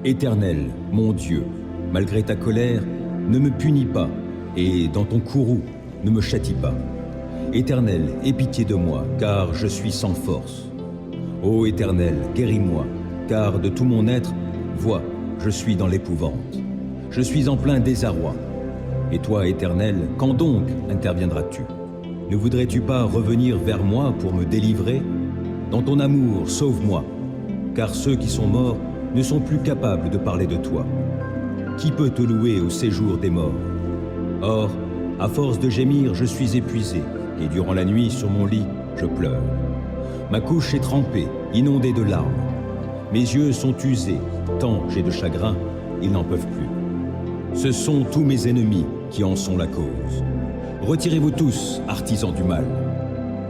Éternel, mon Dieu, malgré ta colère, ne me punis pas, et dans ton courroux, ne me châtie pas. Éternel, aie pitié de moi, car je suis sans force. Ô Éternel, guéris-moi, car de tout mon être, vois, je suis dans l'épouvante. Je suis en plein désarroi. Et toi, Éternel, quand donc interviendras-tu? Ne voudrais-tu pas revenir vers moi pour me délivrer? Dans ton amour, sauve-moi, car ceux qui sont morts ne sont plus capables de parler de toi. Qui peut te louer au séjour des morts? Or, à force de gémir, je suis épuisé, et durant la nuit, sur mon lit, je pleure. Ma couche est trempée, inondée de larmes. Mes yeux sont usés, tant j'ai de chagrin, ils n'en peuvent plus. Ce sont tous mes ennemis qui en sont la cause. Retirez-vous tous, artisans du mal.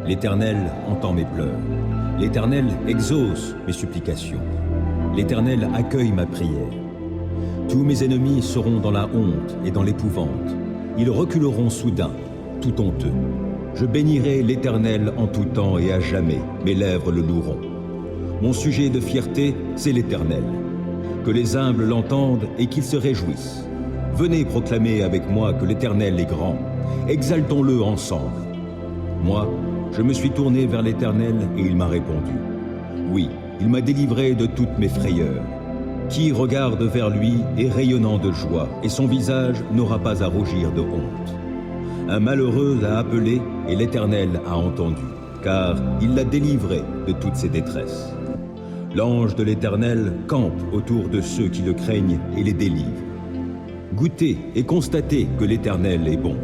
L'Éternel entend mes pleurs. L'Éternel exauce mes supplications. L'Éternel accueille ma prière. Tous mes ennemis seront dans la honte et dans l'épouvante. Ils reculeront soudain, tout honteux. Je bénirai l'Éternel en tout temps et à jamais. Mes lèvres le loueront. Mon sujet de fierté, c'est l'Éternel. Que les humbles l'entendent et qu'ils se réjouissent. Venez proclamer avec moi que l'Éternel est grand. Exaltons-le ensemble. Moi, je me suis tourné vers l'Éternel et il m'a répondu. Oui, il m'a délivré de toutes mes frayeurs. Qui regarde vers lui est rayonnant de joie, et son visage n'aura pas à rougir de honte. Un malheureux l'a appelé et l'Éternel a entendu, car il l'a délivré de toutes ses détresses. L'ange de l'Éternel campe autour de ceux qui le craignent et les délivre. Goûtez et constatez que l'Éternel est bon.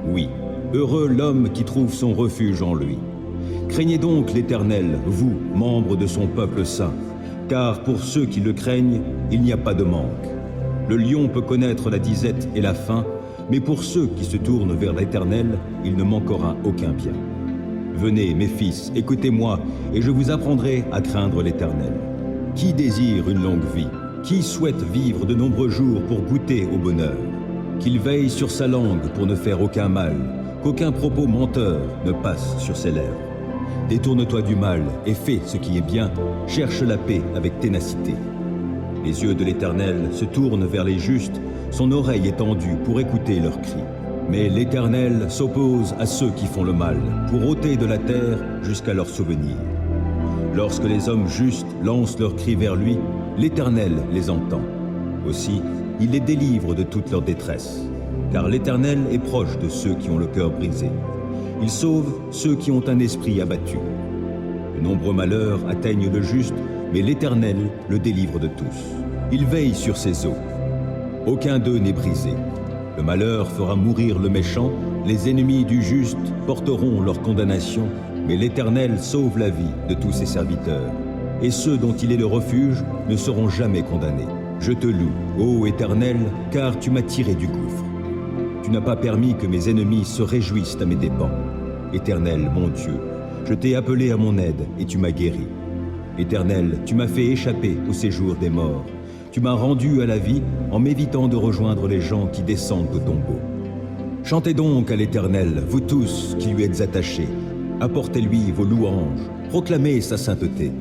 Oui, heureux l'homme qui trouve son refuge en lui. Craignez donc l'Éternel, vous, membres de son peuple saint, car pour ceux qui le craignent, il n'y a pas de manque. Le lion peut connaître la disette et la faim, mais pour ceux qui se tournent vers l'Éternel, il ne manquera aucun bien. Venez, mes fils, écoutez-moi, et je vous apprendrai à craindre l'Éternel. Qui désire une longue vie? Qui souhaite vivre de nombreux jours pour goûter au bonheur? Qu'il veille sur sa langue pour ne faire aucun mal, qu'aucun propos menteur ne passe sur ses lèvres. Détourne-toi du mal et fais ce qui est bien, cherche la paix avec ténacité. Les yeux de l'Éternel se tournent vers les justes, son oreille est tendue pour écouter leurs cris. Mais l'Éternel s'oppose à ceux qui font le mal, pour ôter de la terre jusqu'à leur souvenir. Lorsque les hommes justes lancent leurs cris vers lui, l'Éternel les entend. Aussi, il les délivre de toute leur détresse, car l'Éternel est proche de ceux qui ont le cœur brisé. Il sauve ceux qui ont un esprit abattu. De nombreux malheurs atteignent le juste, mais l'Éternel le délivre de tous. Il veille sur ses eaux. Aucun d'eux n'est brisé. Le malheur fera mourir le méchant, les ennemis du juste porteront leur condamnation, mais l'Éternel sauve la vie de tous ses serviteurs. Et ceux dont il est le refuge ne seront jamais condamnés. Je te loue, ô Éternel, car tu m'as tiré du gouffre. Tu n'as pas permis que mes ennemis se réjouissent à mes dépens. Éternel, mon Dieu, je t'ai appelé à mon aide et tu m'as guéri. Éternel, tu m'as fait échapper au séjour des morts. Tu m'as rendu à la vie en m'évitant de rejoindre les gens qui descendent au tombeau. Chantez donc à l'Éternel, vous tous qui lui êtes attachés. Apportez-lui vos louanges, proclamez sa sainteté.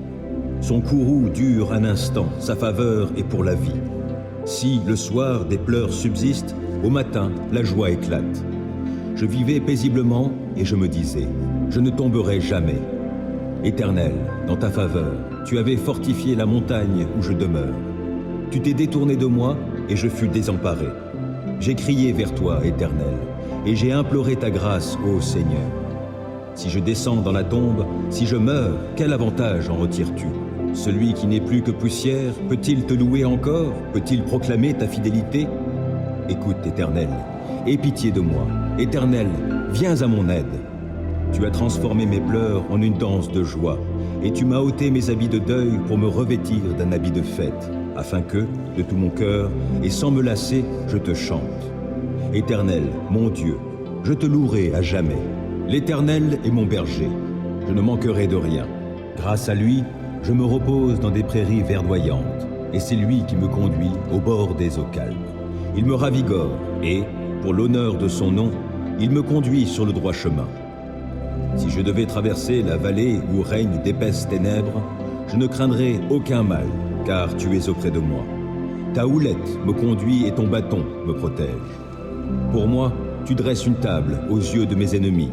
Son courroux dure un instant, sa faveur est pour la vie. Si, le soir, des pleurs subsistent, au matin, la joie éclate. Je vivais paisiblement et je me disais, je ne tomberai jamais. Éternel, dans ta faveur, tu avais fortifié la montagne où je demeure. Tu t'es détourné de moi et je fus désemparé. J'ai crié vers toi, Éternel, et j'ai imploré ta grâce, ô Seigneur. Si je descends dans la tombe, si je meurs, quel avantage en retires-tu? Celui qui n'est plus que poussière, peut-il te louer encore? Peut-il proclamer ta fidélité? Écoute, Éternel, aie pitié de moi. Éternel, viens à mon aide. Tu as transformé mes pleurs en une danse de joie, et tu m'as ôté mes habits de deuil pour me revêtir d'un habit de fête, afin que, de tout mon cœur, et sans me lasser, je te chante. Éternel, mon Dieu, je te louerai à jamais. L'Éternel est mon berger, je ne manquerai de rien. Grâce à lui, je me repose dans des prairies verdoyantes, et c'est lui qui me conduit au bord des eaux calmes. Il me ravigore, et, pour l'honneur de son nom, il me conduit sur le droit chemin. Si je devais traverser la vallée où règnent d'épaisses ténèbres, je ne craindrai aucun mal, car tu es auprès de moi. Ta houlette me conduit et ton bâton me protège. Pour moi, tu dresses une table aux yeux de mes ennemis.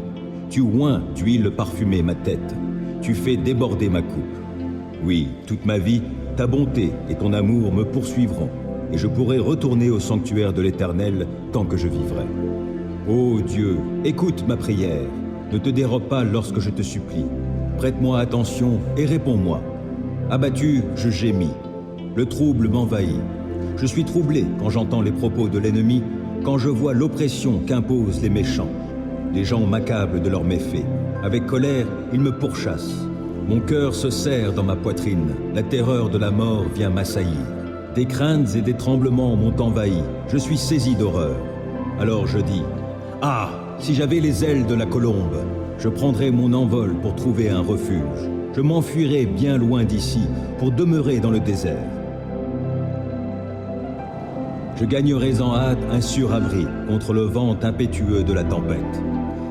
Tu oins d'huile parfumée ma tête. Tu fais déborder ma coupe. Oui, toute ma vie, ta bonté et ton amour me poursuivront, et je pourrai retourner au sanctuaire de l'Éternel tant que je vivrai. Ô Dieu, écoute ma prière. Ne te dérobe pas lorsque je te supplie. Prête-moi attention et réponds-moi. Abattu, je gémis. Le trouble m'envahit. Je suis troublé quand j'entends les propos de l'ennemi, quand je vois l'oppression qu'imposent les méchants. Les gens m'accablent de leurs méfaits. Avec colère, ils me pourchassent. Mon cœur se serre dans ma poitrine. La terreur de la mort vient m'assaillir. Des craintes et des tremblements m'ont envahi. Je suis saisi d'horreur. Alors je dis, « Ah, si j'avais les ailes de la colombe, je prendrais mon envol pour trouver un refuge. Je m'enfuirais bien loin d'ici pour demeurer dans le désert. Je gagnerais en hâte un sûr abri contre le vent impétueux de la tempête.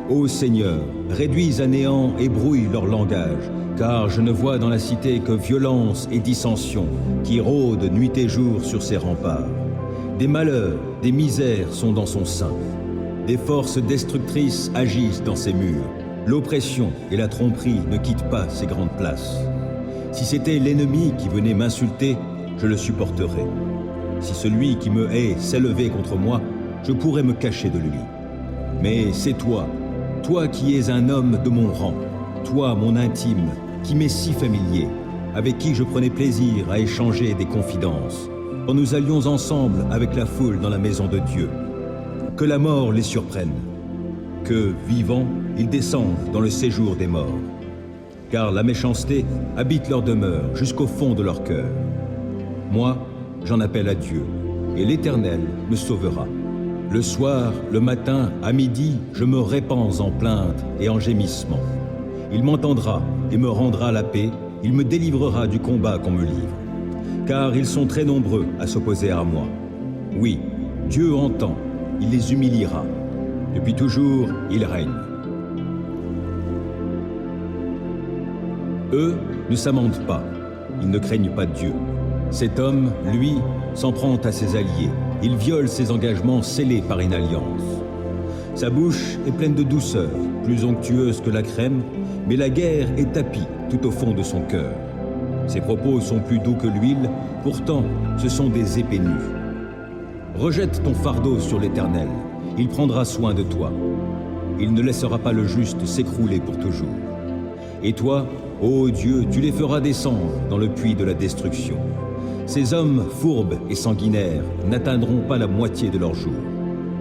Ô Seigneur, réduis à néant et brouille leur langage, car je ne vois dans la cité que violence et dissension qui rôdent nuit et jour sur ses remparts. Des malheurs, des misères sont dans son sein. Des forces destructrices agissent dans ses murs. L'oppression et la tromperie ne quittent pas ces grandes places. Si c'était l'ennemi qui venait m'insulter, je le supporterais. Si celui qui me hait s'élevait contre moi, je pourrais me cacher de lui. Mais c'est toi, toi qui es un homme de mon rang, toi mon intime, qui m'est si familier, avec qui je prenais plaisir à échanger des confidences, quand nous allions ensemble avec la foule dans la maison de Dieu. Que la mort les surprenne, que, vivants, ils descendent dans le séjour des morts. Car la méchanceté habite leur demeure jusqu'au fond de leur cœur. Moi, j'en appelle à Dieu, et l'Éternel me sauvera. Le soir, le matin, à midi, je me répands en plaintes et en gémissements. Il m'entendra et me rendra la paix, il me délivrera du combat qu'on me livre. Car ils sont très nombreux à s'opposer à moi. Oui, Dieu entend, il les humiliera. Depuis toujours, il règne. Eux ne s'amendent pas, ils ne craignent pas Dieu. Cet homme, lui, s'en prend à ses alliés. Il viole ses engagements scellés par une alliance. Sa bouche est pleine de douceur, plus onctueuse que la crème, mais la guerre est tapie tout au fond de son cœur. Ses propos sont plus doux que l'huile, pourtant ce sont des épées nues. Rejette ton fardeau sur l'Éternel, il prendra soin de toi. Il ne laissera pas le juste s'écrouler pour toujours. Et toi, ô Dieu, tu les feras descendre dans le puits de la destruction. Ces hommes fourbes et sanguinaires n'atteindront pas la moitié de leur jour.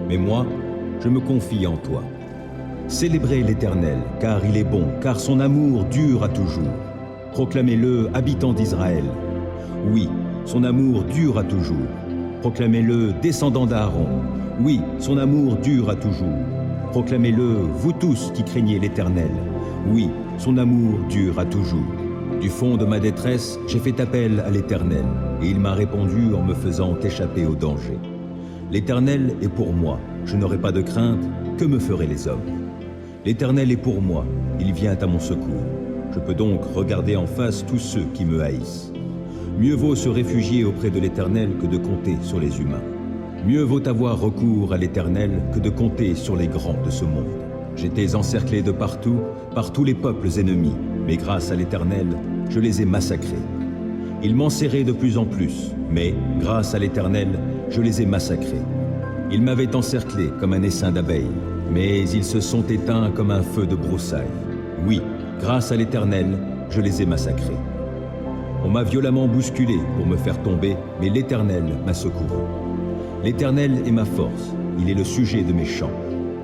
Mais moi, je me confie en toi. Célébrez l'Éternel, car il est bon, car son amour dure à toujours. Proclamez-le, habitants d'Israël. Oui, son amour dure à toujours. Proclamez-le, descendants d'Aaron. Oui, son amour dure à toujours. Proclamez-le, vous tous qui craignez l'Éternel. Oui, son amour dure à toujours. Du fond de ma détresse, j'ai fait appel à l'Éternel, et il m'a répondu en me faisant échapper au danger. L'Éternel est pour moi, je n'aurai pas de crainte, que me feraient les hommes? L'Éternel est pour moi, il vient à mon secours. Je peux donc regarder en face tous ceux qui me haïssent. Mieux vaut se réfugier auprès de l'Éternel que de compter sur les humains. Mieux vaut avoir recours à l'Éternel que de compter sur les grands de ce monde. J'étais encerclé de partout, par tous les peuples ennemis, mais grâce à l'Éternel, je les ai massacrés. Ils m'enserraient de plus en plus, mais grâce à l'Éternel, je les ai massacrés. Ils m'avaient encerclé comme un essaim d'abeilles, mais ils se sont éteints comme un feu de broussailles. Oui, grâce à l'Éternel, je les ai massacrés. On m'a violemment bousculé pour me faire tomber, mais l'Éternel m'a secouru. L'Éternel est ma force, il est le sujet de mes chants,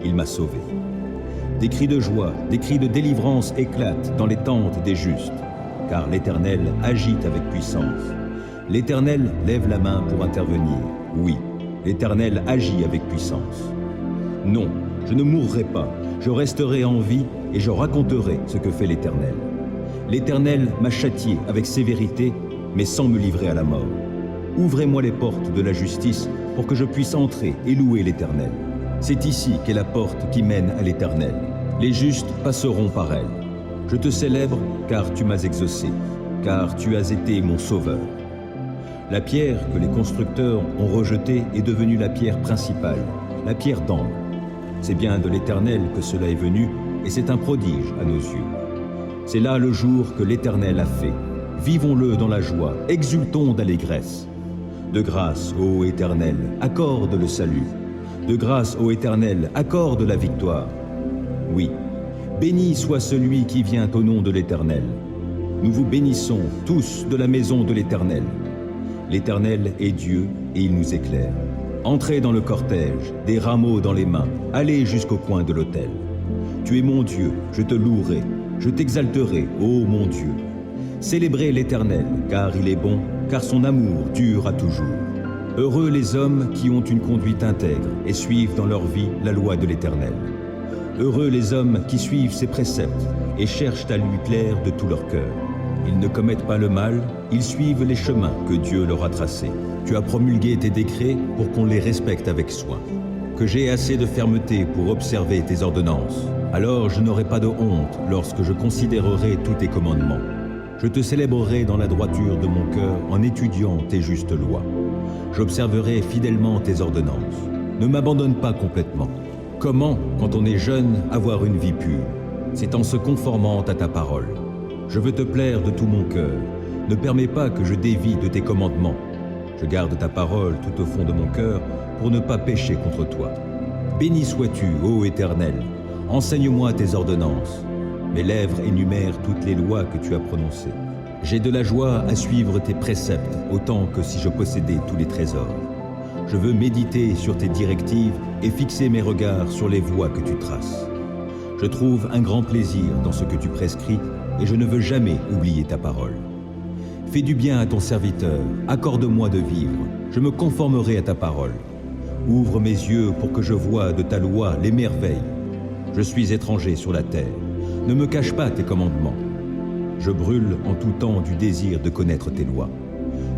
il m'a sauvé. Des cris de joie, des cris de délivrance éclatent dans les tentes des justes, car l'Éternel agite avec puissance. L'Éternel lève la main pour intervenir. Oui, l'Éternel agit avec puissance. Non, je ne mourrai pas, je resterai en vie et je raconterai ce que fait l'Éternel. L'Éternel m'a châtié avec sévérité, mais sans me livrer à la mort. Ouvrez-moi les portes de la justice pour que je puisse entrer et louer l'Éternel. C'est ici qu'est la porte qui mène à l'Éternel. Les justes passeront par elle. Je te célèbre car tu m'as exaucé, car tu as été mon sauveur. La pierre que les constructeurs ont rejetée est devenue la pierre principale, la pierre d'angle. C'est bien de l'Éternel que cela est venu, et c'est un prodige à nos yeux. C'est là le jour que l'Éternel a fait. Vivons-le dans la joie, exultons d'allégresse. De grâce, ô Éternel, accorde le salut. De grâce, ô Éternel, accorde la victoire. Oui, béni soit celui qui vient au nom de l'Éternel. Nous vous bénissons tous de la maison de l'Éternel. L'Éternel est Dieu et il nous éclaire. Entrez dans le cortège, des rameaux dans les mains, allez jusqu'au coin de l'autel. Tu es mon Dieu, je te louerai, je t'exalterai, ô mon Dieu. Célébrez l'Éternel, car il est bon, car son amour dure à toujours. Heureux les hommes qui ont une conduite intègre et suivent dans leur vie la loi de l'Éternel. Heureux les hommes qui suivent ses préceptes et cherchent à lui plaire de tout leur cœur. Ils ne commettent pas le mal, ils suivent les chemins que Dieu leur a tracés. Tu as promulgué tes décrets pour qu'on les respecte avec soin. Que j'ai assez de fermeté pour observer tes ordonnances. Alors je n'aurai pas de honte lorsque je considérerai tous tes commandements. Je te célébrerai dans la droiture de mon cœur en étudiant tes justes lois. J'observerai fidèlement tes ordonnances. Ne m'abandonne pas complètement. Comment, quand on est jeune, avoir une vie pure? C'est en se conformant à ta parole. Je veux te plaire de tout mon cœur. Ne permets pas que je dévie de tes commandements. Je garde ta parole tout au fond de mon cœur pour ne pas pécher contre toi. Béni sois-tu, ô Éternel. Enseigne-moi tes ordonnances. Mes lèvres énumèrent toutes les lois que tu as prononcées. J'ai de la joie à suivre tes préceptes, autant que si je possédais tous les trésors. Je veux méditer sur tes directives et fixer mes regards sur les voies que tu traces. Je trouve un grand plaisir dans ce que tu prescris et je ne veux jamais oublier ta parole. Fais du bien à ton serviteur, accorde-moi de vivre, je me conformerai à ta parole. Ouvre mes yeux pour que je voie de ta loi les merveilles. Je suis étranger sur la terre, ne me cache pas tes commandements. Je brûle en tout temps du désir de connaître tes lois.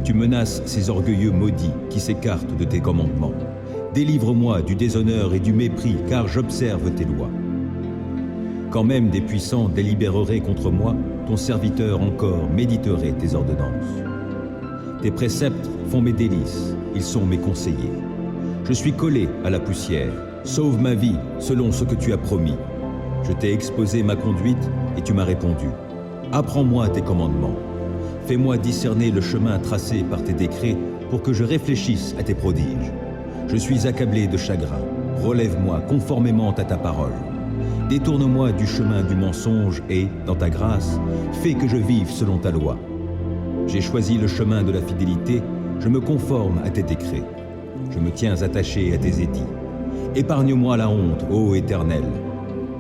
Tu menaces ces orgueilleux maudits qui s'écartent de tes commandements. Délivre-moi du déshonneur et du mépris, car j'observe tes lois. Quand même des puissants délibéreraient contre moi, ton serviteur encore méditerait tes ordonnances. Tes préceptes font mes délices, ils sont mes conseillers. Je suis collé à la poussière, sauve ma vie selon ce que tu as promis. Je t'ai exposé ma conduite et tu m'as répondu. Apprends-moi tes commandements. Fais-moi discerner le chemin tracé par tes décrets pour que je réfléchisse à tes prodiges. Je suis accablé de chagrin. Relève-moi conformément à ta parole. Détourne-moi du chemin du mensonge et, dans ta grâce, fais que je vive selon ta loi. J'ai choisi le chemin de la fidélité, je me conforme à tes décrets. Je me tiens attaché à tes édits. Épargne-moi la honte, ô Éternel.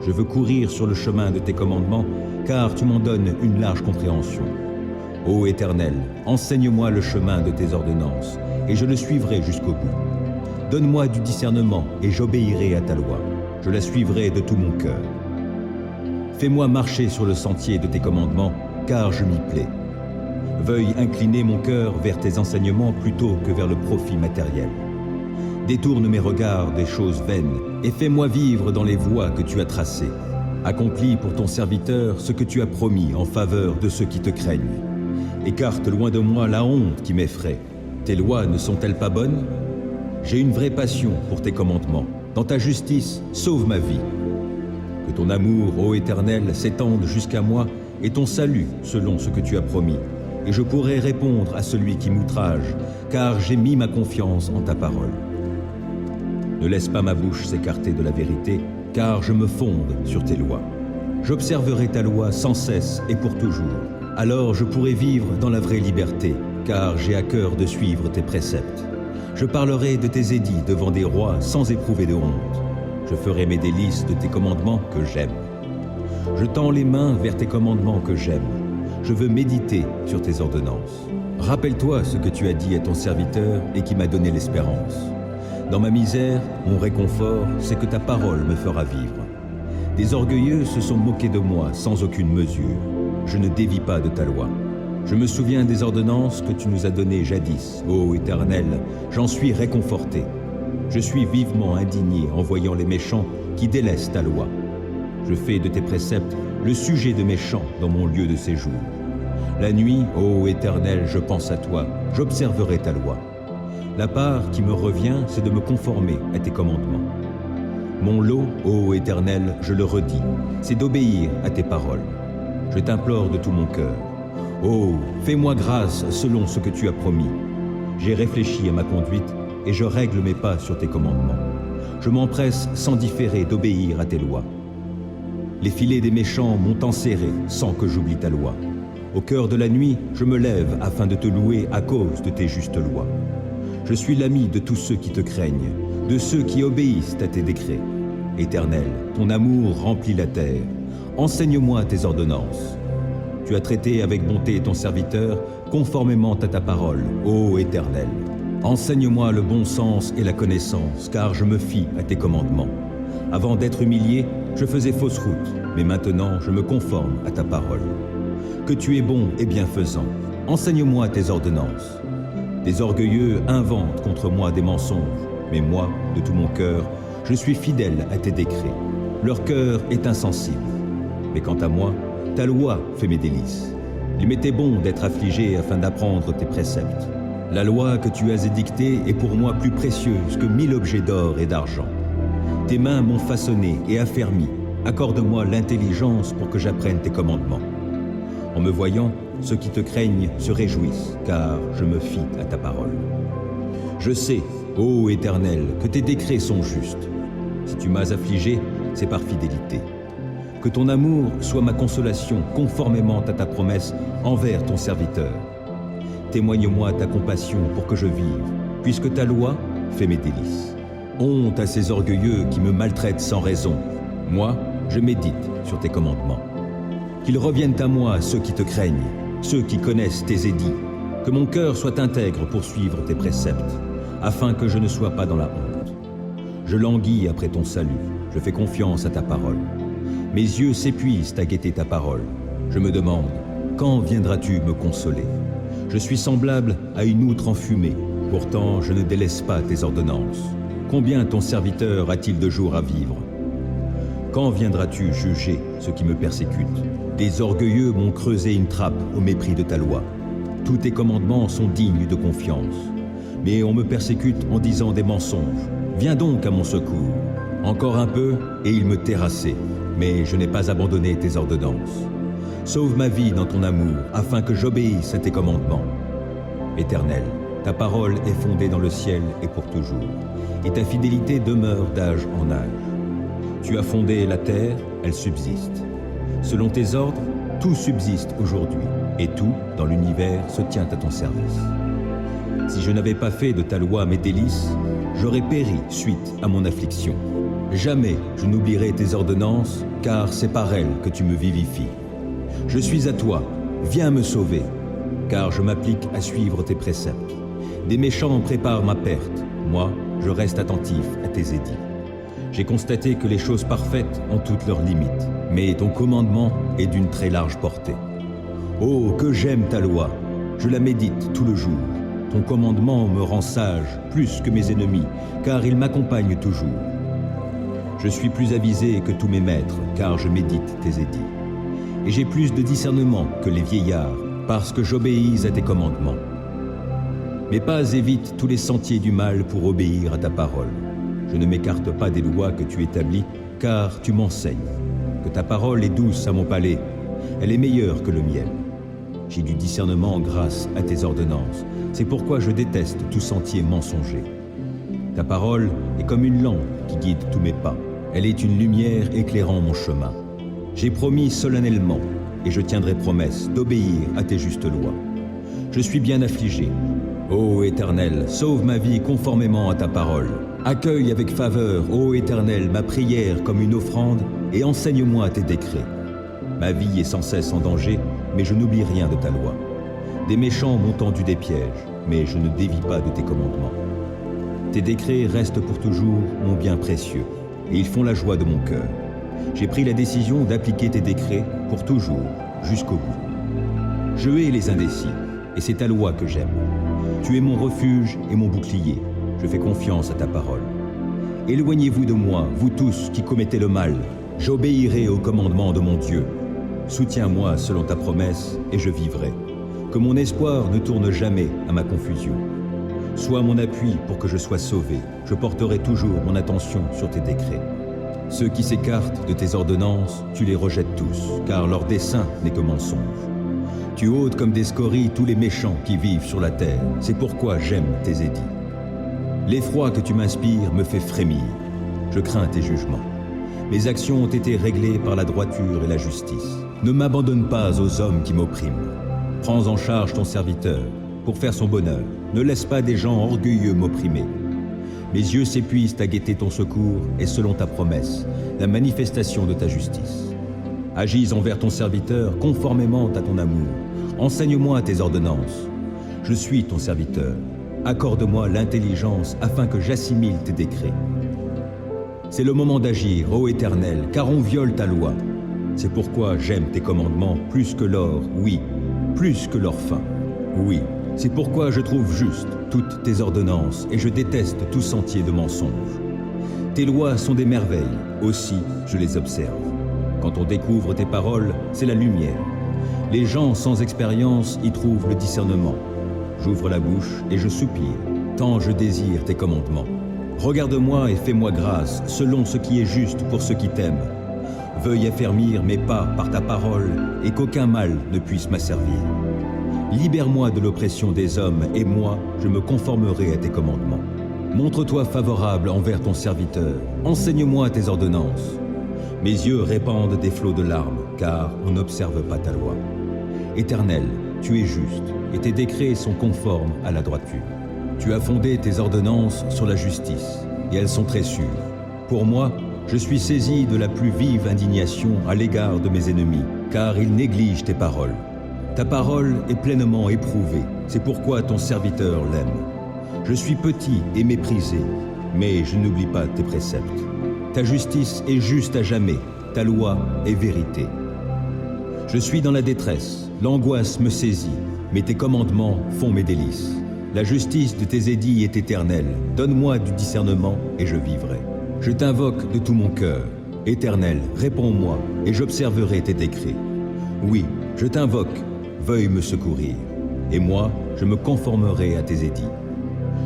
Je veux courir sur le chemin de tes commandements, car tu m'en donnes une large compréhension. Ô Éternel, enseigne-moi le chemin de tes ordonnances, et je le suivrai jusqu'au bout. Donne-moi du discernement, et j'obéirai à ta loi. Je la suivrai de tout mon cœur. Fais-moi marcher sur le sentier de tes commandements, car je m'y plais. Veuille incliner mon cœur vers tes enseignements plutôt que vers le profit matériel. Détourne mes regards des choses vaines, et fais-moi vivre dans les voies que tu as tracées. Accomplis pour ton serviteur ce que tu as promis en faveur de ceux qui te craignent. Écarte loin de moi la honte qui m'effraie. Tes lois ne sont-elles pas bonnes? J'ai une vraie passion pour tes commandements. Dans ta justice, sauve ma vie. Que ton amour, ô Éternel, s'étende jusqu'à moi et ton salut selon ce que tu as promis. Et je pourrai répondre à celui qui m'outrage, car j'ai mis ma confiance en ta parole. Ne laisse pas ma bouche s'écarter de la vérité, car je me fonde sur tes lois. J'observerai ta loi sans cesse et pour toujours. Alors je pourrai vivre dans la vraie liberté, car j'ai à cœur de suivre tes préceptes. Je parlerai de tes édits devant des rois sans éprouver de honte. Je ferai mes délices de tes commandements que j'aime. Je tends les mains vers tes commandements que j'aime. Je veux méditer sur tes ordonnances. Rappelle-toi ce que tu as dit à ton serviteur et qui m'a donné l'espérance. Dans ma misère, mon réconfort, c'est que ta parole me fera vivre. Des orgueilleux se sont moqués de moi sans aucune mesure. Je ne dévie pas de ta loi. Je me souviens des ordonnances que tu nous as données jadis, ô Éternel, j'en suis réconforté. Je suis vivement indigné en voyant les méchants qui délaissent ta loi. Je fais de tes préceptes le sujet de mes chants dans mon lieu de séjour. La nuit, ô Éternel, je pense à toi, j'observerai ta loi. La part qui me revient, c'est de me conformer à tes commandements. Mon lot, ô Éternel, je le redis, c'est d'obéir à tes paroles. Je t'implore de tout mon cœur. Oh, fais-moi grâce selon ce que tu as promis. J'ai réfléchi à ma conduite et je règle mes pas sur tes commandements. Je m'empresse sans différer d'obéir à tes lois. Les filets des méchants m'ont enserré sans que j'oublie ta loi. Au cœur de la nuit, je me lève afin de te louer à cause de tes justes lois. Je suis l'ami de tous ceux qui te craignent, de ceux qui obéissent à tes décrets. Éternel, ton amour remplit la terre. Enseigne-moi tes ordonnances. Tu as traité avec bonté ton serviteur, conformément à ta parole, ô Éternel. Enseigne-moi le bon sens et la connaissance, car je me fie à tes commandements. Avant d'être humilié, je faisais fausse route, mais maintenant je me conforme à ta parole. Que tu es bon et bienfaisant, enseigne-moi tes ordonnances. Des orgueilleux inventent contre moi des mensonges, mais moi, de tout mon cœur, je suis fidèle à tes décrets. Leur cœur est insensible. Mais quant à moi, ta loi fait mes délices. Il m'était bon d'être affligé afin d'apprendre tes préceptes. La loi que tu as édictée est pour moi plus précieuse que 1000 objets d'or et d'argent. Tes mains m'ont façonné et affermi. Accorde-moi l'intelligence pour que j'apprenne tes commandements. En me voyant, ceux qui te craignent se réjouissent, car je me fie à ta parole. Je sais, ô Éternel, que tes décrets sont justes. Si tu m'as affligé, c'est par fidélité. Que ton amour soit ma consolation conformément à ta promesse envers ton serviteur. Témoigne-moi ta compassion pour que je vive, puisque ta loi fait mes délices. Honte à ces orgueilleux qui me maltraitent sans raison. Moi, je médite sur tes commandements. Qu'ils reviennent à moi ceux qui te craignent, ceux qui connaissent tes édits. Que mon cœur soit intègre pour suivre tes préceptes, afin que je ne sois pas dans la honte. Je languis après ton salut, je fais confiance à ta parole. Mes yeux s'épuisent à guetter ta parole. Je me demande, quand viendras-tu me consoler? Je suis semblable à une outre enfumée, pourtant je ne délaisse pas tes ordonnances. Combien ton serviteur a-t-il de jours à vivre? Quand viendras-tu juger ceux qui me persécutent? Des orgueilleux m'ont creusé une trappe au mépris de ta loi. Tous tes commandements sont dignes de confiance. Mais on me persécute en disant des mensonges. Viens donc à mon secours. Encore un peu et il me terrassait. Mais je n'ai pas abandonné tes ordonnances. Sauve ma vie dans ton amour, afin que j'obéisse à tes commandements. Éternel, ta parole est fondée dans le ciel et pour toujours, et ta fidélité demeure d'âge en âge. Tu as fondé la terre, elle subsiste. Selon tes ordres, tout subsiste aujourd'hui, et tout, dans l'univers, se tient à ton service. Si je n'avais pas fait de ta loi mes délices, j'aurais péri suite à mon affliction. Jamais je n'oublierai tes ordonnances, car c'est par elles que tu me vivifies. Je suis à toi, viens me sauver, car je m'applique à suivre tes préceptes. Des méchants préparent ma perte, moi, je reste attentif à tes édits. J'ai constaté que les choses parfaites ont toutes leurs limites, mais ton commandement est d'une très large portée. Oh, que j'aime ta loi, je la médite tout le jour. Ton commandement me rend sage plus que mes ennemis, car il m'accompagne toujours. Je suis plus avisé que tous mes maîtres, car je médite tes édits. Et j'ai plus de discernement que les vieillards, parce que j'obéis à tes commandements. Mes pas évitent tous les sentiers du mal pour obéir à ta parole. Je ne m'écarte pas des lois que tu établis, car tu m'enseignes. Que ta parole est douce à mon palais, elle est meilleure que le miel. J'ai du discernement grâce à tes ordonnances, c'est pourquoi je déteste tout sentier mensonger. Ta parole est comme une lampe qui guide tous mes pas, elle est une lumière éclairant mon chemin. J'ai promis solennellement, et je tiendrai promesse, d'obéir à tes justes lois. Je suis bien affligé. Ô Éternel, sauve ma vie conformément à ta parole. Accueille avec faveur, ô Éternel, ma prière comme une offrande, et enseigne-moi tes décrets. Ma vie est sans cesse en danger, mais je n'oublie rien de ta loi. Des méchants m'ont tendu des pièges, mais je ne dévie pas de tes commandements. Tes décrets restent pour toujours mon bien précieux, et ils font la joie de mon cœur. J'ai pris la décision d'appliquer tes décrets pour toujours, jusqu'au bout. Je hais les indécis, et c'est ta loi que j'aime. Tu es mon refuge et mon bouclier. Je fais confiance à ta parole. Éloignez-vous de moi, vous tous qui commettez le mal. J'obéirai au commandement de mon Dieu. Soutiens-moi selon ta promesse, et je vivrai. Que mon espoir ne tourne jamais à ma confusion. Sois mon appui pour que je sois sauvé. Je porterai toujours mon attention sur tes décrets. Ceux qui s'écartent de tes ordonnances, tu les rejettes tous, car leur dessein n'est que mensonge. Tu ôtes comme des scories tous les méchants qui vivent sur la terre. C'est pourquoi j'aime tes édits. L'effroi que tu m'inspires me fait frémir. Je crains tes jugements. Mes actions ont été réglées par la droiture et la justice. Ne m'abandonne pas aux hommes qui m'oppriment. Prends en charge ton serviteur pour faire son bonheur. Ne laisse pas des gens orgueilleux m'opprimer. Mes yeux s'épuisent à guetter ton secours et selon ta promesse, la manifestation de ta justice. Agis envers ton serviteur conformément à ton amour. Enseigne-moi tes ordonnances. Je suis ton serviteur. Accorde-moi l'intelligence afin que j'assimile tes décrets. C'est le moment d'agir, ô Éternel, car on viole ta loi. C'est pourquoi j'aime tes commandements plus que l'or, oui, plus que l'or fin. Oui, c'est pourquoi je trouve juste toutes tes ordonnances et je déteste tout sentier de mensonge. Tes lois sont des merveilles, aussi je les observe. Quand on découvre tes paroles, c'est la lumière. Les gens sans expérience y trouvent le discernement. J'ouvre la bouche et je soupire, tant je désire tes commandements. Regarde-moi et fais-moi grâce, selon ce qui est juste pour ceux qui t'aiment. Veuille affermir mes pas par ta parole et qu'aucun mal ne puisse m'asservir. Libère-moi de l'oppression des hommes et moi, je me conformerai à tes commandements. Montre-toi favorable envers ton serviteur. Enseigne-moi tes ordonnances. Mes yeux répandent des flots de larmes, car on n'observe pas ta loi. Éternel, tu es juste, et tes décrets sont conformes à la droiture. Tu as fondé tes ordonnances sur la justice, et elles sont très sûres. Pour moi, je suis saisi de la plus vive indignation à l'égard de mes ennemis, car ils négligent tes paroles. Ta parole est pleinement éprouvée, c'est pourquoi ton serviteur l'aime. Je suis petit et méprisé, mais je n'oublie pas tes préceptes. Ta justice est juste à jamais, ta loi est vérité. Je suis dans la détresse, l'angoisse me saisit, mais tes commandements font mes délices. La justice de tes édits est éternelle, donne-moi du discernement et je vivrai. Je t'invoque de tout mon cœur. Éternel, réponds-moi et j'observerai tes décrets. Oui, je t'invoque, veuille me secourir. Et moi, je me conformerai à tes édits.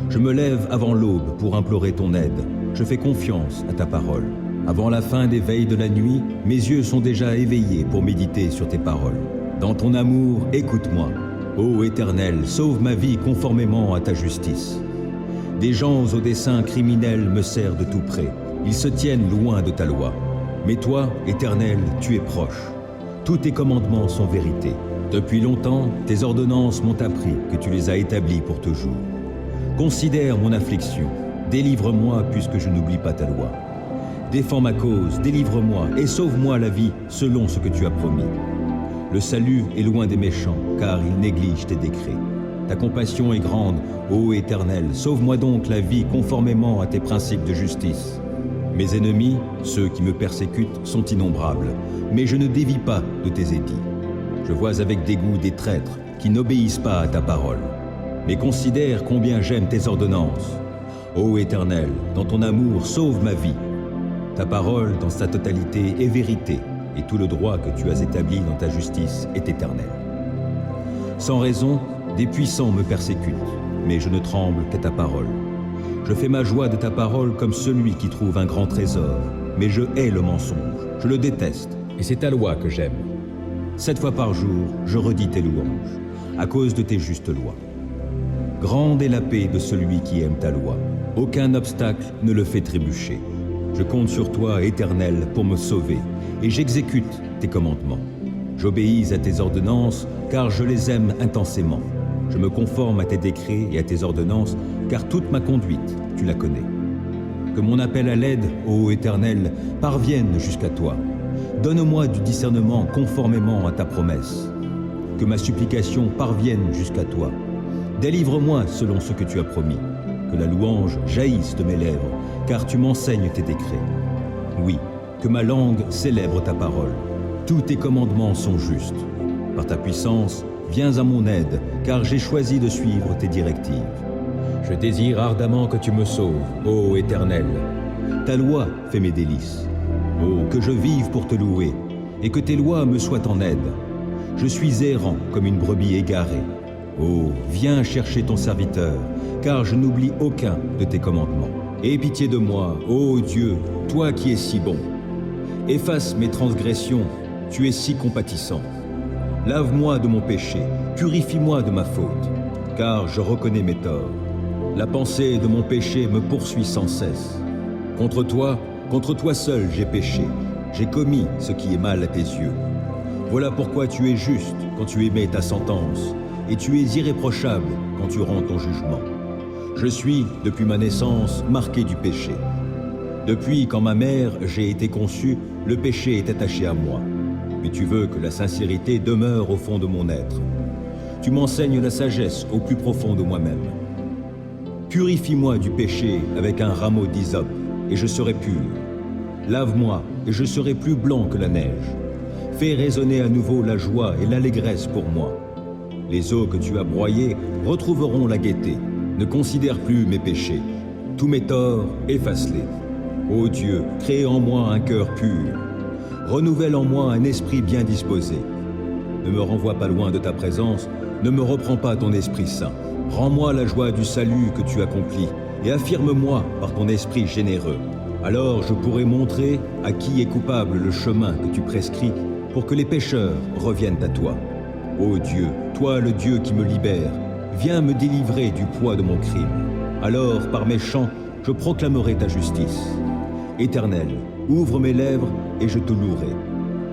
Je me lève avant l'aube pour implorer ton aide. Je fais confiance à ta parole. Avant la fin des veilles de la nuit, mes yeux sont déjà éveillés pour méditer sur tes paroles. Dans ton amour, écoute-moi. Ô Éternel, sauve ma vie conformément à ta justice. Des gens aux desseins criminels me serrent de tout près. Ils se tiennent loin de ta loi. Mais toi, Éternel, tu es proche. Tous tes commandements sont vérité. Depuis longtemps, tes ordonnances m'ont appris que tu les as établies pour toujours. Considère mon affliction. Délivre-moi puisque je n'oublie pas ta loi. Défends ma cause, délivre-moi et sauve-moi la vie selon ce que tu as promis. Le salut est loin des méchants, car ils négligent tes décrets. Ta compassion est grande, ô Éternel, sauve-moi donc la vie conformément à tes principes de justice. Mes ennemis, ceux qui me persécutent, sont innombrables, mais je ne dévie pas de tes édits. Je vois avec dégoût des traîtres qui n'obéissent pas à ta parole. Mais considère combien j'aime tes ordonnances. Ô Éternel, dans ton amour, sauve ma vie. Ta parole, dans sa totalité, est vérité, et tout le droit que tu as établi dans ta justice est éternel. Sans raison, des puissants me persécutent, mais je ne tremble qu'à ta parole. Je fais ma joie de ta parole comme celui qui trouve un grand trésor, mais je hais le mensonge, je le déteste, et c'est ta loi que j'aime. 7 fois par jour, je redis tes louanges, à cause de tes justes lois. Grande est la paix de celui qui aime ta loi. Aucun obstacle ne le fait trébucher. Je compte sur toi, Éternel, pour me sauver, et j'exécute tes commandements. J'obéis à tes ordonnances, car je les aime intensément. Je me conforme à tes décrets et à tes ordonnances, car toute ma conduite, tu la connais. Que mon appel à l'aide, ô Éternel, parvienne jusqu'à toi. Donne-moi du discernement conformément à ta promesse. Que ma supplication parvienne jusqu'à toi. Délivre-moi selon ce que tu as promis. Que la louange jaillisse de mes lèvres, car tu m'enseignes tes décrets. Oui, que ma langue célèbre ta parole. Tous tes commandements sont justes. Par ta puissance, viens à mon aide, car j'ai choisi de suivre tes directives. Je désire ardemment que tu me sauves, ô Éternel. Ta loi fait mes délices. Oh, que je vive pour te louer, et que tes lois me soient en aide. Je suis errant comme une brebis égarée. Oh, viens chercher ton serviteur, car je n'oublie aucun de tes commandements. Aie pitié de moi, ô Dieu, toi qui es si bon. Efface mes transgressions, tu es si compatissant. Lave-moi de mon péché, purifie-moi de ma faute, car je reconnais mes torts. La pensée de mon péché me poursuit sans cesse. Contre toi seul j'ai péché, j'ai commis ce qui est mal à tes yeux. Voilà pourquoi tu es juste quand tu émets ta sentence, et tu es irréprochable quand tu rends ton jugement. Je suis, depuis ma naissance, marqué du péché. Depuis quand ma mère j'ai été conçue, le péché est attaché à moi. Mais tu veux que la sincérité demeure au fond de mon être. Tu m'enseignes la sagesse au plus profond de moi-même. Purifie-moi du péché avec un rameau d'hysope, et je serai pur. Lave-moi, et je serai plus blanc que la neige. Fais résonner à nouveau la joie et l'allégresse pour moi. Les eaux que tu as broyées retrouveront la gaieté. Ne considère plus mes péchés. Tous mes torts, efface-les. Ô Dieu, crée en moi un cœur pur. Renouvelle en moi un esprit bien disposé. Ne me renvoie pas loin de ta présence, ne me reprends pas ton Esprit Saint. Rends-moi la joie du salut que tu accomplis, et affirme-moi par ton esprit généreux. Alors je pourrai montrer à qui est coupable le chemin que tu prescris, pour que les pécheurs reviennent à toi. Ô Dieu, toi le Dieu qui me libère, viens me délivrer du poids de mon crime. Alors, par mes chants, je proclamerai ta justice. Éternel, ouvre mes lèvres et je te louerai.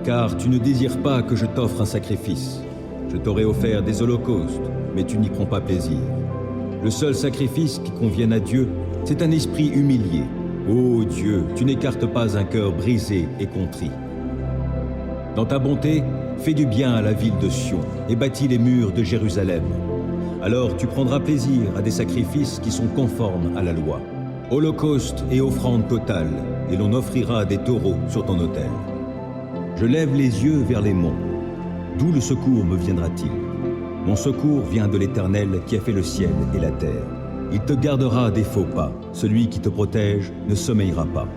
Car tu ne désires pas que je t'offre un sacrifice. Je t'aurais offert des holocaustes, mais tu n'y prends pas plaisir. Le seul sacrifice qui convienne à Dieu, c'est un esprit humilié. Ô Dieu, tu n'écartes pas un cœur brisé et contrit. Dans ta bonté, fais du bien à la ville de Sion et bâtis les murs de Jérusalem. Alors tu prendras plaisir à des sacrifices qui sont conformes à la loi. Holocauste et offrande totale, et l'on offrira des taureaux sur ton autel. Je lève les yeux vers les monts. D'où le secours me viendra-t-il? Mon secours vient de l'Éternel qui a fait le ciel et la terre. Il te gardera des faux pas. Celui qui te protège ne sommeillera pas.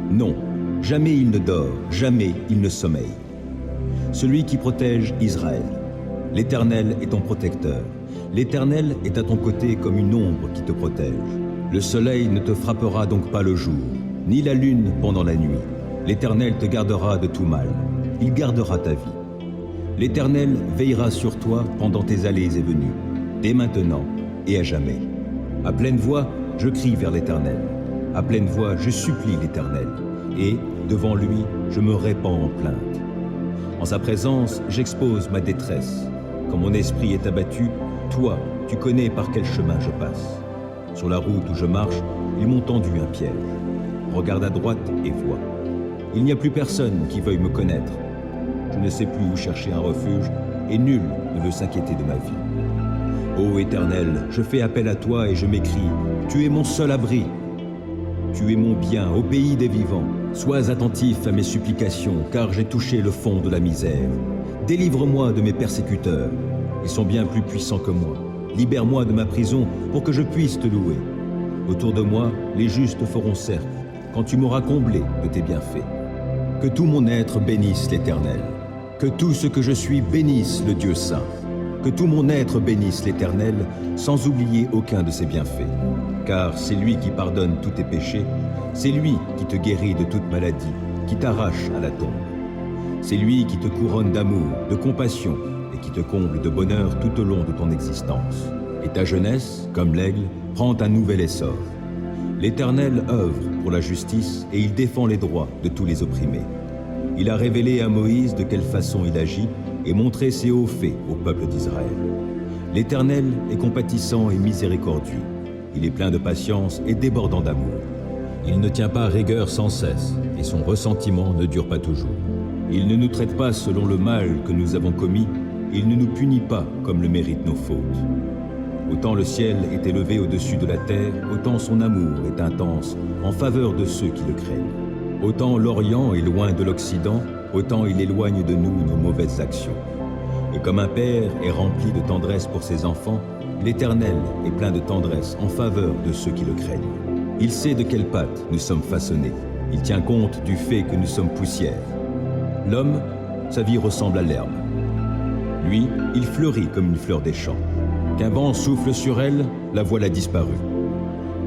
Non, jamais il ne dort, jamais il ne sommeille. Celui qui protège Israël. L'Éternel est ton protecteur. L'Éternel est à ton côté comme une ombre qui te protège. Le soleil ne te frappera donc pas le jour, ni la lune pendant la nuit. L'Éternel te gardera de tout mal. Il gardera ta vie. L'Éternel veillera sur toi pendant tes allées et venues, dès maintenant et à jamais. À pleine voix, je crie vers l'Éternel. À pleine voix, je supplie l'Éternel. Et, devant lui, je me répands en plainte. En sa présence, j'expose ma détresse. Quand mon esprit est abattu, toi, tu connais par quel chemin je passe. Sur la route où je marche, ils m'ont tendu un piège. Regarde à droite et vois. Il n'y a plus personne qui veuille me connaître. Je ne sais plus où chercher un refuge, et nul ne veut s'inquiéter de ma vie. Ô Éternel, je fais appel à toi et je m'écrie, tu es mon seul abri. Tu es mon bien au pays des vivants. Sois attentif à mes supplications, car j'ai touché le fond de la misère. Délivre-moi de mes persécuteurs. Ils sont bien plus puissants que moi. Libère-moi de ma prison pour que je puisse te louer. Autour de moi, les justes feront cercle, quand tu m'auras comblé de tes bienfaits. Que tout mon être bénisse l'Éternel. Que tout ce que je suis bénisse le Dieu saint. Que tout mon être bénisse l'Éternel, sans oublier aucun de ses bienfaits. Car c'est lui qui pardonne tous tes péchés, c'est lui qui te guérit de toute maladie, qui t'arrache à la tombe. C'est lui qui te couronne d'amour, de compassion, et qui te comble de bonheur tout au long de ton existence. Et ta jeunesse, comme l'aigle, prend un nouvel essor. L'Éternel œuvre pour la justice et il défend les droits de tous les opprimés. Il a révélé à Moïse de quelle façon il agit et montré ses hauts faits au peuple d'Israël. L'Éternel est compatissant et miséricordieux. Il est plein de patience et débordant d'amour. Il ne tient pas rigueur sans cesse et son ressentiment ne dure pas toujours. Il ne nous traite pas selon le mal que nous avons commis, il ne nous punit pas comme le méritent nos fautes. Autant le ciel est élevé au-dessus de la terre, autant son amour est intense en faveur de ceux qui le craignent. Autant l'Orient est loin de l'Occident, autant il éloigne de nous nos mauvaises actions. Et comme un père est rempli de tendresse pour ses enfants, l'Éternel est plein de tendresse en faveur de ceux qui le craignent. Il sait de quelle pâte nous sommes façonnés. Il tient compte du fait que nous sommes poussière. L'homme, sa vie ressemble à l'herbe. Lui, il fleurit comme une fleur des champs. Qu'un vent souffle sur elle, la voilà disparue.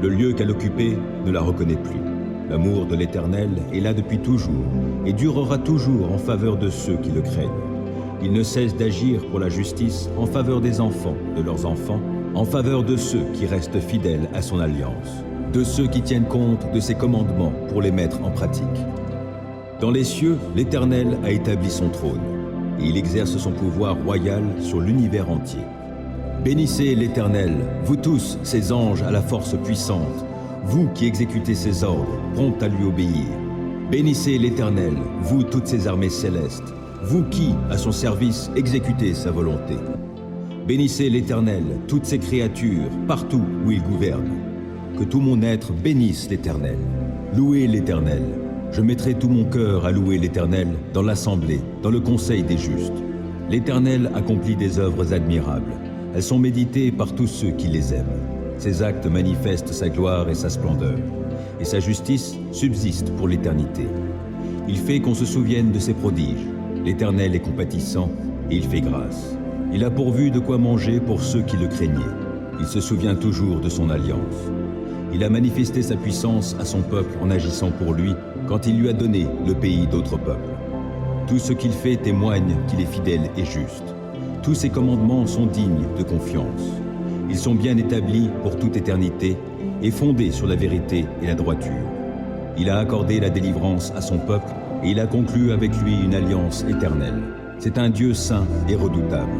Le lieu qu'elle occupait ne la reconnaît plus. L'amour de l'Éternel est là depuis toujours et durera toujours en faveur de ceux qui le craignent. Il ne cesse d'agir pour la justice en faveur des enfants, de leurs enfants, en faveur de ceux qui restent fidèles à son alliance, de ceux qui tiennent compte de ses commandements pour les mettre en pratique. Dans les cieux, l'Éternel a établi son trône, et il exerce son pouvoir royal sur l'univers entier. Bénissez l'Éternel, vous tous, ses anges à la force puissante, vous qui exécutez ses ordres, prompts à lui obéir. Bénissez l'Éternel, vous toutes ses armées célestes, vous qui, à son service, exécutez sa volonté. Bénissez l'Éternel, toutes ses créatures, partout où il gouverne. Que tout mon être bénisse l'Éternel. Louez l'Éternel. Je mettrai tout mon cœur à louer l'Éternel dans l'assemblée, dans le conseil des justes. L'Éternel accomplit des œuvres admirables. Elles sont méditées par tous ceux qui les aiment. Ses actes manifestent sa gloire et sa splendeur, et sa justice subsiste pour l'éternité. Il fait qu'on se souvienne de ses prodiges. L'Éternel est compatissant et il fait grâce. Il a pourvu de quoi manger pour ceux qui le craignaient. Il se souvient toujours de son alliance. Il a manifesté sa puissance à son peuple en agissant pour lui quand il lui a donné le pays d'autres peuples. Tout ce qu'il fait témoigne qu'il est fidèle et juste. Tous ses commandements sont dignes de confiance. Ils sont bien établis pour toute éternité et fondés sur la vérité et la droiture. Il a accordé la délivrance à son peuple et il a conclu avec lui une alliance éternelle. C'est un Dieu saint et redoutable.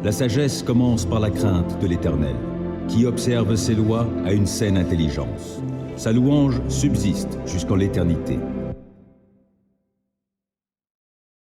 La sagesse commence par la crainte de l'Éternel. Qui observe ses lois a une saine intelligence. Sa louange subsiste jusqu'en l'éternité.